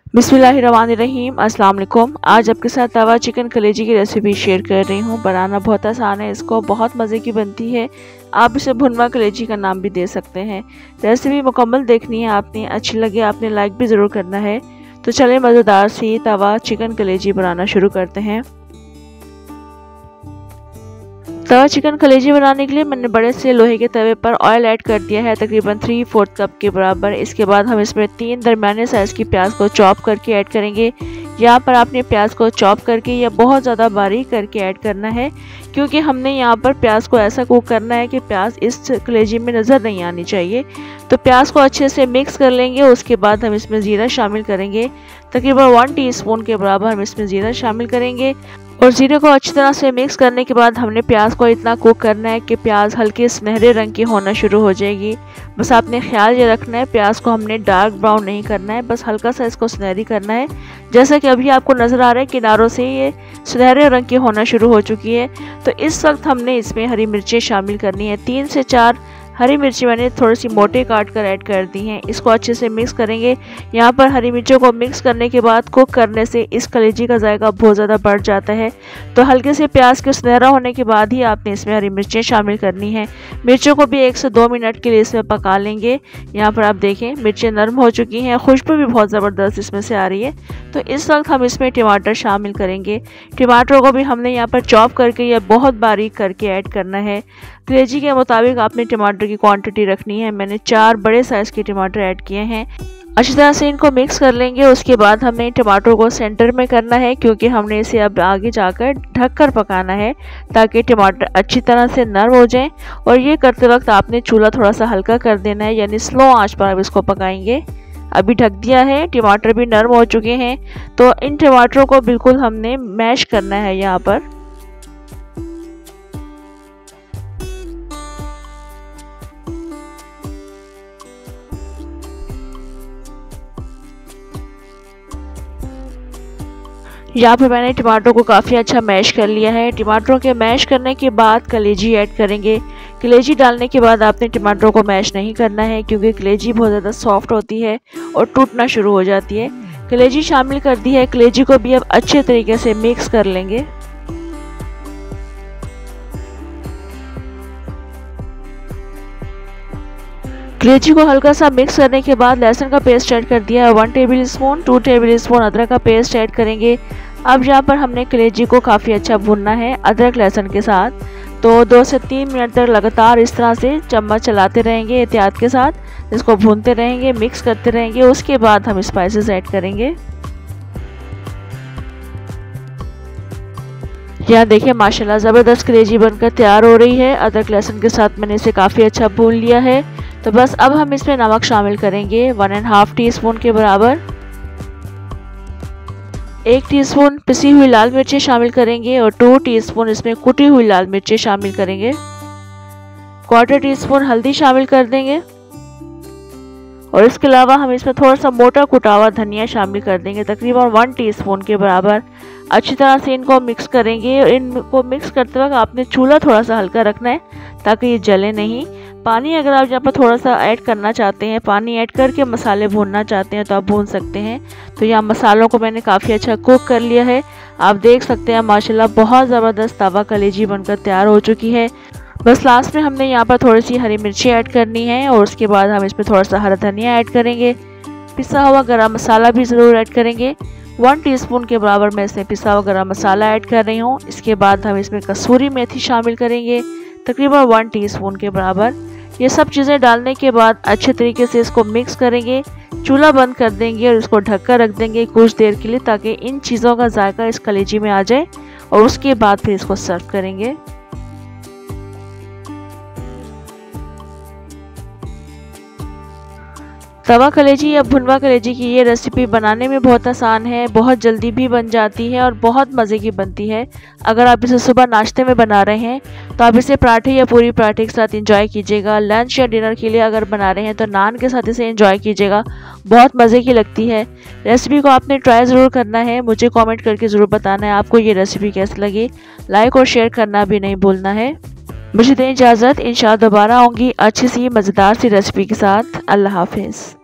बिस्मिल्लाहिर्रहमानिर्रहीम। अस्सलाम वालेकुम। आज आपके साथ तवा चिकन कलेजी की रेसिपी शेयर कर रही हूँ। बनाना बहुत आसान है, इसको बहुत मज़े की बनती है। आप इसे भुनवा कलेजी का नाम भी दे सकते हैं। रेसिपी मुकम्मल देखनी है आपने, अच्छी लगे आपने लाइक भी ज़रूर करना है। तो चलें मज़ेदार सी तवा चिकन कलेजी बनाना शुरू करते हैं। तवा चिकन कलेजी बनाने के लिए मैंने बड़े से लोहे के तवे पर ऑयल ऐड कर दिया है, तकरीबन 3/4 कप के बराबर। इसके बाद हम इसमें 3 दरमियाने साइज़ की प्याज को चॉप करके ऐड करेंगे। यहाँ पर आपने प्याज को चॉप करके या बहुत ज़्यादा बारीक करके ऐड करना है, क्योंकि हमने यहाँ पर प्याज को ऐसा कुक करना है कि प्याज इस कलेजी में नज़र नहीं आनी चाहिए। तो प्याज को अच्छे से मिक्स कर लेंगे। उसके बाद हम इसमें ज़ीरा शामिल करेंगे, तकरीबन 1 टीस्पून के बराबर हम इसमें ज़ीरा शामिल करेंगे। और ज़ीरे को अच्छी तरह से मिक्स करने के बाद हमने प्याज को इतना कुक करना है कि प्याज हल्के सुनहरे रंग की होना शुरू हो जाएगी। बस आपने ख्याल ये रखना है, प्याज को हमने डार्क ब्राउन नहीं करना है, बस हल्का सा इसको सुनहरी करना है। जैसा कि अभी आपको नज़र आ रहा है किनारों से ये सुनहरे रंग की होना शुरू हो चुकी है। तो इस वक्त हमने इसमें हरी मिर्चें शामिल करनी है। 3 से 4 हरी मिर्ची मैंने थोड़ी सी मोटे काट कर ऐड कर दी हैं। इसको अच्छे से मिक्स करेंगे। यहाँ पर हरी मिर्चों को मिक्स करने के बाद कुक करने से इस कलेजी का जायका बहुत ज़्यादा बढ़ जाता है। तो हल्के से प्याज के सुनहरा होने के बाद ही आपने इसमें हरी मिर्चें शामिल करनी हैं। मिर्चों को भी 1 से 2 मिनट के लिए इसमें पका लेंगे। यहाँ पर आप देखें मिर्चें नरम हो चुकी हैं, खुशबू भी बहुत ज़बरदस्त इसमें से आ रही है। तो इस वक्त हम इसमें टमाटर शामिल करेंगे। टमाटरों को भी हमने यहाँ पर चॉप करके या बहुत बारीक करके ऐड करना है। कलेजी के मुताबिक आपने टमाटर की क्वांटिटी रखनी है। मैंने 4 बड़े साइज़ के टमाटर ऐड किए हैं। अच्छी तरह से इनको मिक्स कर लेंगे। उसके बाद हमें टमाटर को सेंटर में करना है, क्योंकि हमने इसे अब आगे जाकर ढककर पकाना है ताकि टमाटर अच्छी तरह से नरम हो जाएं। और ये करते वक्त आपने चूल्हा थोड़ा सा हल्का कर देना है, यानी स्लो आंच पर अब इसको पकाएंगे। अभी ढक दिया है, टमाटर भी नरम हो चुके हैं। तो इन टमाटरों को बिल्कुल हमने मैश करना है। यहाँ पर मैंने टमाटरों को काफ़ी अच्छा मैश कर लिया है। टमाटरों के मैश करने के बाद कलेजी ऐड करेंगे। कलेजी डालने के बाद आपने टमाटरों को मैश नहीं करना है, क्योंकि कलेजी बहुत ज़्यादा सॉफ्ट होती है और टूटना शुरू हो जाती है। कलेजी शामिल कर दी है। कलेजी को भी अब अच्छे तरीके से मिक्स कर लेंगे। कलेजी को हल्का सा मिक्स करने के बाद लहसुन का पेस्ट ऐड कर दिया है 1 टेबल स्पून। 2 टेबल स्पून अदरक का पेस्ट ऐड करेंगे। अब यहाँ पर हमने कलेजी को काफ़ी अच्छा भूनना है अदरक लहसुन के साथ। तो 2 से 3 मिनट तक लगातार इस तरह से चम्मच चलाते रहेंगे, एहतियात के साथ इसको भूनते रहेंगे, मिक्स करते रहेंगे। उसके बाद हम स्पाइसेस ऐड करेंगे। यहाँ देखिए माशाल्लाह ज़बरदस्त कलेजी बनकर तैयार हो रही है। अदरक लहसुन के साथ मैंने इसे काफ़ी अच्छा भून लिया है। तो बस अब हम इसमें नमक शामिल करेंगे 1.5 टीस्पून के बराबर। 1 टीस्पून पिसी हुई लाल मिर्चें शामिल करेंगे और 2 टीस्पून इसमें कुटी हुई लाल मिर्चें शामिल करेंगे। 1/4 टीस्पून हल्दी शामिल कर देंगे। और इसके अलावा हम इसमें थोड़ा सा मोटा कुटा हुआ धनिया शामिल कर देंगे, तकरीबन 1 टीस्पून के बराबर। अच्छी तरह से इनको मिक्स करेंगे। और इनको मिक्स करते वक्त आपने चूल्हा थोड़ा सा हल्का रखना है ताकि ये जले नहीं। पानी अगर आप यहाँ पर थोड़ा सा ऐड करना चाहते हैं, पानी ऐड करके मसाले भूनना चाहते हैं तो आप भून सकते हैं। तो यहाँ मसालों को मैंने काफ़ी अच्छा कुक कर लिया है। आप देख सकते हैं माशाल्लाह बहुत ज़बरदस्त तवा कलेजी बनकर तैयार हो चुकी है। बस लास्ट में हमने यहाँ पर थोड़ी सी हरी मिर्ची ऐड करनी है और उसके बाद हम इसमें थोड़ा सा हरा धनिया ऐड करेंगे। पिसा हुआ गरम मसाला भी ज़रूर ऐड करेंगे। 1 टीस्पून के बराबर मैं इसमें पिसा हुआ गरम मसाला ऐड कर रही हूँ। इसके बाद हम इसमें कसूरी मेथी शामिल करेंगे, तकरीबन 1 टीस्पून के बराबर। ये सब चीज़ें डालने के बाद अच्छे तरीके से इसको मिक्स करेंगे। चूल्हा बंद कर देंगे और इसको ढक कर रख देंगे कुछ देर के लिए, ताकि इन चीज़ों का जायका इस कलेजी में आ जाए। और उसके बाद फिर इसको सर्व करेंगे। तवा कलेजी या भुनवा कलेजी की ये रेसिपी बनाने में बहुत आसान है, बहुत जल्दी भी बन जाती है और बहुत मज़े की बनती है। अगर आप इसे सुबह नाश्ते में बना रहे हैं तो आप इसे पराठे या पूरी पराठे के साथ एंजॉय कीजिएगा। लंच या डिनर के लिए अगर बना रहे हैं तो नान के साथ इसे एंजॉय कीजिएगा, बहुत मज़े की लगती है। रेसिपी को आपने ट्राई ज़रूर करना है। मुझे कॉमेंट करके ज़रूर बताना है आपको ये रेसिपी कैसी लगी। लाइक और शेयर करना भी नहीं भूलना है। मुझे दें इजाज़त, इंशाअल्लाह दोबारा आऊँगी अच्छी सी मज़ेदार सी रेसिपी के साथ। अल्लाह हाफिज़।